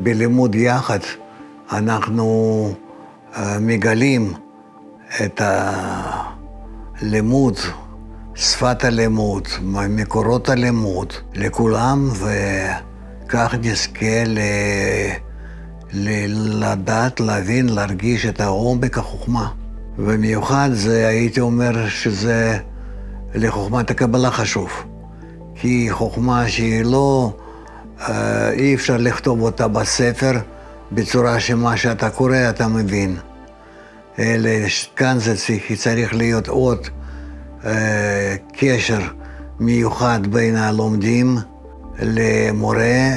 בלימוד יחד אנחנו מגלים את הלימוד, שפת הלימוד, מקורות הלימוד לכולם, וכך נזכה לדעת, להבין, להרגיש את העומק החוכמה. במיוחד זה, הייתי אומר שזה לחוכמת הקבלה חשוב. כי חוכמה שהיא לא, אי אפשר לכתוב אותה בספר בצורה שמה שאתה קורא אתה מבין. אלא כאן זה צריך להיות עוד קשר מיוחד בין הלומדים למורה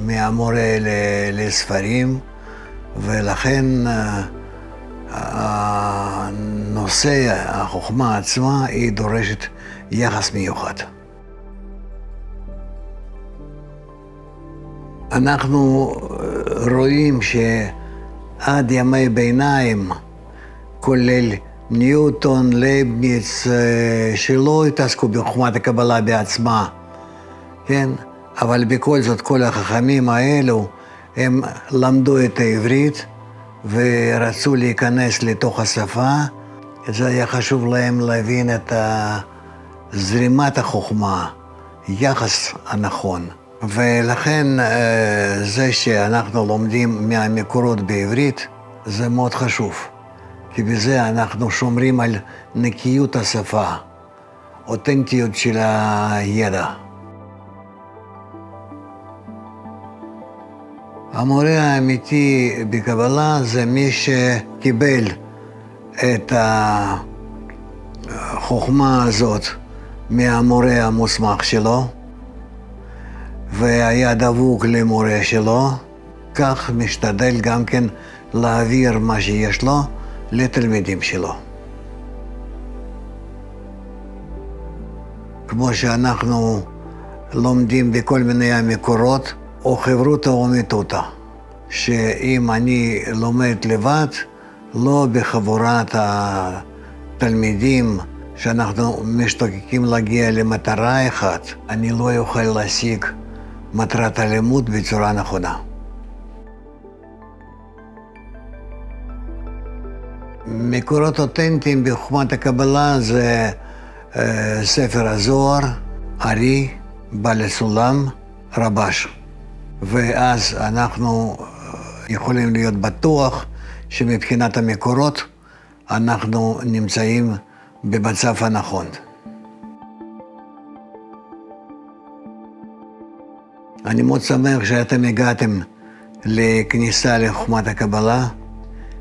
ומהמורה לספרים, ולכן הנושא, החוכמה עצמה, היא דורשת יחס מיוחד. אנחנו רואים שעד ימי ביניים, כולל ניוטון, לייבניץ, שלא התעסקו בחוכמת הקבלה בעצמה, כן? אבל בכל זאת, כל החכמים האלו, הם למדו את העברית ורצו להיכנס לתוך השפה. זה היה חשוב להם להבין את זרימת החוכמה, יחס הנכון. ולכן זה שאנחנו לומדים מהמקורות בעברית, זה מאוד חשוב. כי בזה אנחנו שומרים על נקיות השפה, אותנטיות של הידע. המורה האמיתי בקבלה זה מי שקיבל את החוכמה הזאת מהמורה המוסמך שלו, והיה דבוק למורה שלו, כך משתדל גם כן להעביר מה שיש לו לתלמידים שלו. כמו שאנחנו לומדים בכל מיני המקורות, או חברותא או מיתותא, שאם אני לומד לבד, לא בחבורת התלמידים שאנחנו משתוקקים להגיע למטרה אחת, אני לא אוכל להשיג מטרת הלימוד בצורה נכונה. מקורות אותנטיים בחוכמת הקבלה זה ספר הזוהר, ארי, בעל הסולם, רבש. ואז אנחנו יכולים להיות בטוח שמבחינת המקורות אנחנו נמצאים במצב הנכון. אני מאוד שמח שאתם הגעתם לכניסה לחוכמת הקבלה,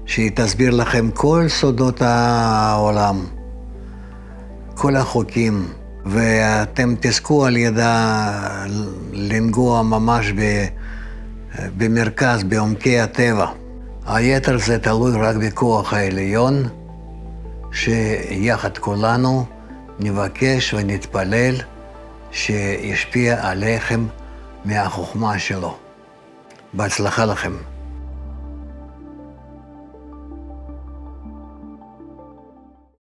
שהיא תסביר לכם כל סודות העולם, כל החוקים, ואתם תזכו על ידה לנגוע ממש במרכז, בעומקי הטבע. היתר זה תלוי רק בכוח העליון, שיחד כולנו נבקש ונתפלל שישפיע עליכם מהחוכמה שלו. בהצלחה לכם.